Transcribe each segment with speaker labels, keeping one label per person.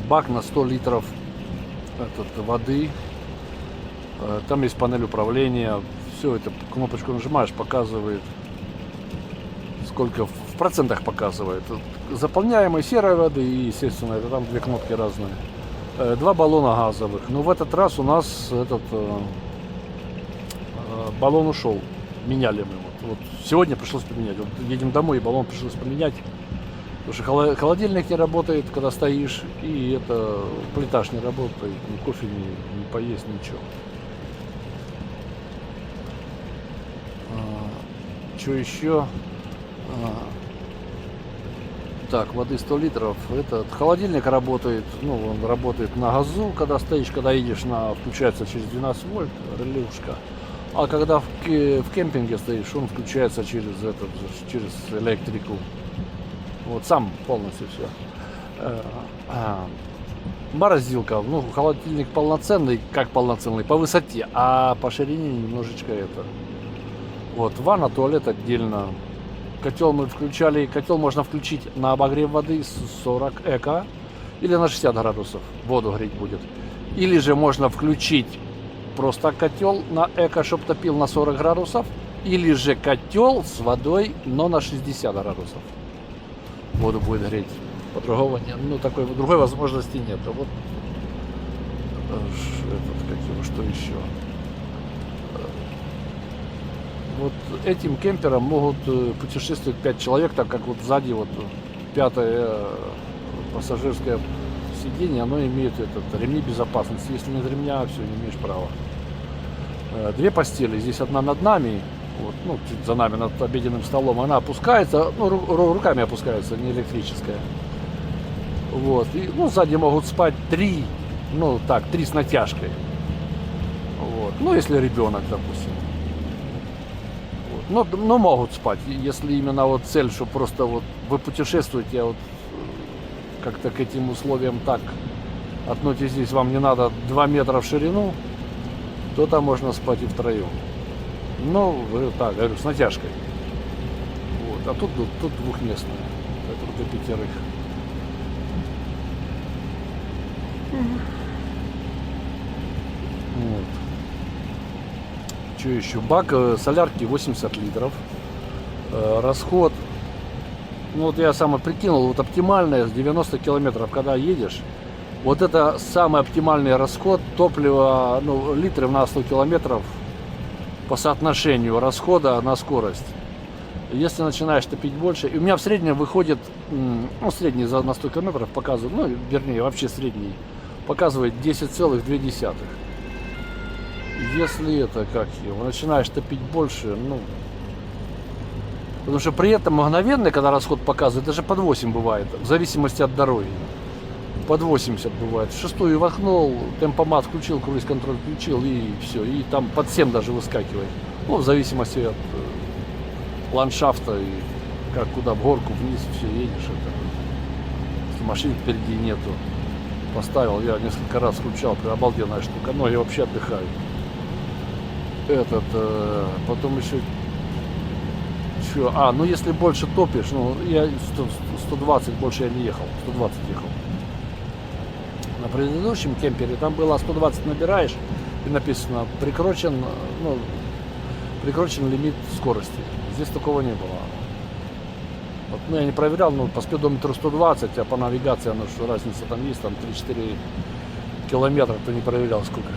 Speaker 1: Бак на 100 литров воды. Там есть панель управления. Все это, кнопочку нажимаешь, показывает, сколько в процентах показывает. Заполняемой серой воды и, естественно, это там две кнопки разные. Два баллона газовых. Но в этот раз у нас этот баллон ушел. Меняли мы. Вот сегодня пришлось поменять. Вот едем домой, и баллон пришлось поменять. Потому что холодильник не работает, когда стоишь, и это плита не работает, ни кофе не поесть, ничего. Что еще? Так, воды 100 литров. Этот холодильник работает, ну, он работает на газу, когда стоишь, когда едешь, включается через 12 вольт, релюшка. А когда в кемпинге стоишь, он включается через электрику. Вот сам полностью все. Морозилка, ну, холодильник полноценный, как полноценный, по высоте, а по ширине немножечко это. Вот, ванна, туалет отдельно. Котел мы включали, котел можно включить на обогрев воды с 40 эко или на 60 градусов, воду греть будет. Или же можно включить просто котел на эко, чтобы топил на 40 градусов, или же котел с водой, но на 60 градусов. Воду будет греть. По-другому нет. Ну, такой другой возможности нет. Вот что еще? Вот этим кемпером могут путешествовать 5 человек, так как вот сзади вот пятое пассажирское сиденье, оно имеет ремни безопасности. Если нет ремня, все, не имеешь права. Две постели, здесь одна над нами, вот, ну, чуть за нами над обеденным столом, она опускается, ну, руками опускается, не электрическая. Вот, и, ну, сзади могут спать 3, ну, так, 3 с натяжкой. Вот, ну, если ребенок, допустим. Вот. Но могут спать, если именно вот цель, что просто вот вы путешествуете, вот как-то к этим условиям так относитесь, здесь вам не надо 2 метра в ширину, то там можно спать и втроем. Ну, так, говорю, с натяжкой. Вот. А тут двухместная. Это для 5. Вот. Что еще? Бак солярки 80 литров. Расход. Ну вот я сам прикинул, вот оптимальное с 90 километров, когда едешь. Вот это самый оптимальный расход топлива, ну, литры на 100 километров по соотношению расхода на скорость. Если начинаешь топить больше, и у меня в среднем выходит, ну, средний на 100 километров показывает, ну, вернее, вообще средний, показывает 10,2. Если это, как его, начинаешь топить больше, ну, потому что при этом мгновенно, когда расход показывает, даже под 8 бывает, в зависимости от дороги. Под 80 бывает. В 6-ю воткнул, темпомат включил, круиз-контроль включил, и все. И там под 7 даже выскакивает. Ну, в зависимости от ландшафта и как куда, в горку, вниз, все, едешь. Если машин впереди нету. Поставил, я несколько раз включал, прям обалденная штука. Ноги вообще отдыхают. Потом еще... ну если больше топишь, ну, я 120, больше я не ехал, 120 ехал. На предыдущем кемпере там было 120 набираешь и написано прикручен лимит скорости. Здесь такого не было. Вот, ну, я не проверял, но по спидометру 120, а по навигации, оно что разница там есть, там 3-4 километра, то не проверял сколько.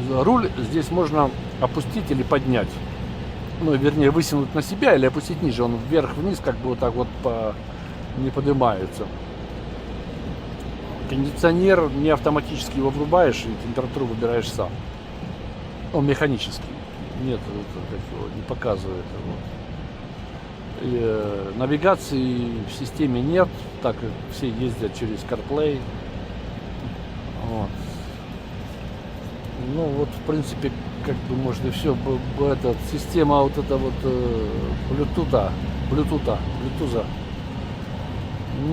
Speaker 1: Руль здесь можно опустить или поднять. Ну, вернее, высунуть на себя или опустить ниже. Он вверх-вниз как бы вот так вот не поднимается. Кондиционер не автоматически его врубаешь и температуру выбираешь сам. Он механический. Нет, его не показывает. Навигации в системе нет, так как все ездят через CarPlay. Вот. Ну вот, в принципе, как бы может и все. Система вот это вот Bluetooth.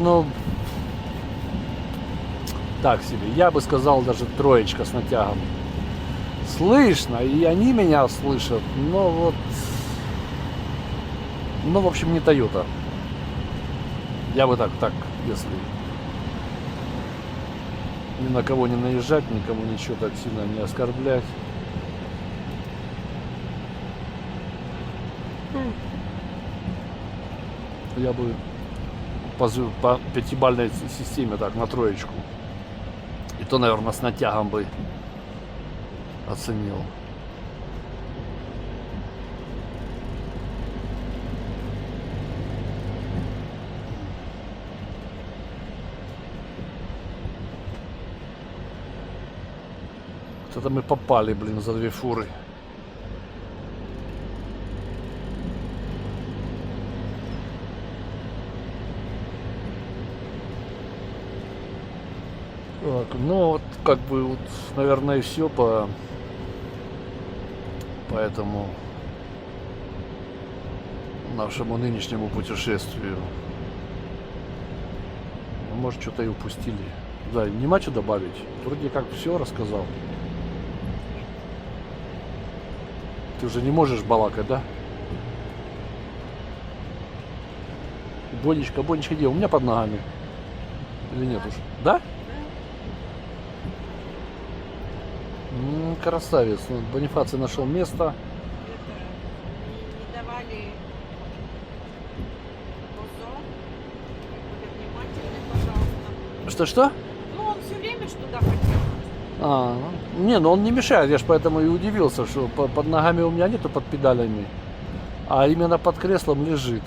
Speaker 1: Ну, так себе. Я бы сказал, даже 3 с натягом. Слышно, и они меня слышат, но вот... Ну, в общем, не Toyota. Я бы так, если ни на кого не наезжать, никому ничего так сильно не оскорблять. Я бы по пятибалльной системе так на троечку. И то, наверное, с натягом бы оценил. Вот это мы попали, блин, за 2 фуры. Так, ну вот как бы вот, наверное, и все по этому нашему нынешнему путешествию. Ну, может, что-то и упустили. Да, нема что добавить. Вроде как все рассказал. Ты уже не можешь балакать, да? Бонечка, Бонечка, где? У меня под ногами. Или нет уж? Да? Красавец. Вот Бонифаций нашел место.
Speaker 2: Не давали ОЗО. Будь внимательны, пожалуйста.
Speaker 1: Что-что?
Speaker 2: Ну, он все время ж туда хотел.
Speaker 1: Не, ну он не мешает, я ж поэтому и удивился, что под ногами у меня нету, под педалями, а именно под креслом лежит.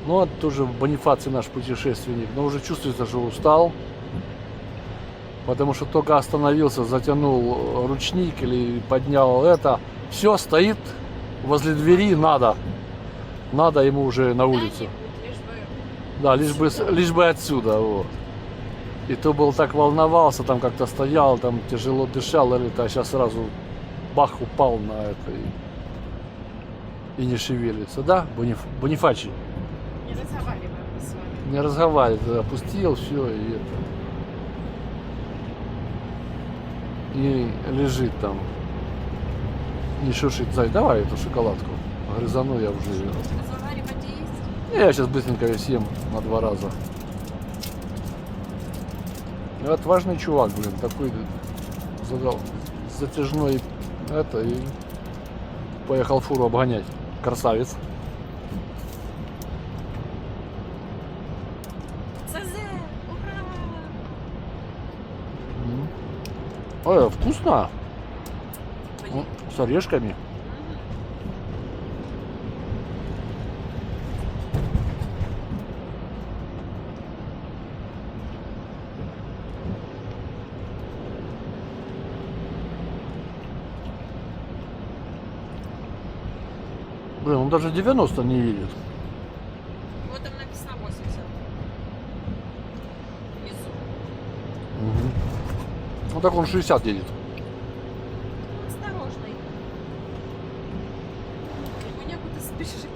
Speaker 1: Ну, вот тоже Бонифаций наш путешественник, но уже чувствуется, что устал, потому что только остановился, затянул ручник или поднял это, все, стоит возле двери, надо ему уже на улицу. Да, лишь бы отсюда, вот. И то был так волновался, там как-то стоял, там тяжело дышал, а сейчас сразу бах упал на это и не шевелится, да, Бонифаций?
Speaker 2: Не разговариваем мы с вами.
Speaker 1: Не разговаривает, опустил все и это. И лежит там. Не шушит. Зай, давай эту шоколадку. Грызану я уже ее.
Speaker 2: Разговаривать есть?
Speaker 1: Я сейчас быстренько ее съем на 2 раза. Отважный чувак, блин, такой задал затяжной это и поехал фуру обгонять. Красавец.
Speaker 2: ЦЗ! Ура!
Speaker 1: Вкусно. С орешками. Блин, он даже 90 не едет.
Speaker 2: Вот там написано 80. Внизу.
Speaker 1: Ну так он 60 едет.
Speaker 2: Осторожный. Ему некуда спешить.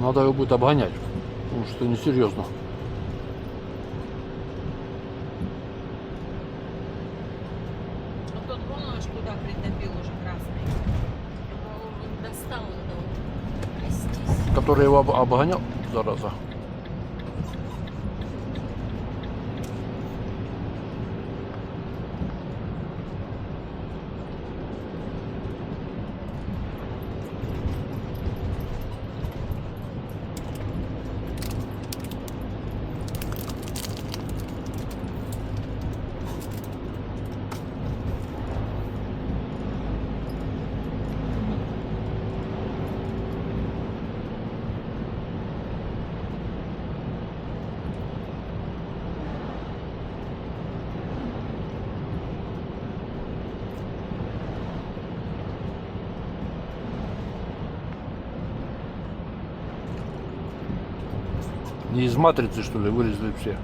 Speaker 1: Надо его будет обгонять, потому что несерьезно.
Speaker 2: Ну тот вон аж туда притопил уже красный. Его достал он трястись.
Speaker 1: Который его обгонял, зараза. Не из матрицы, что ли, вылезли все?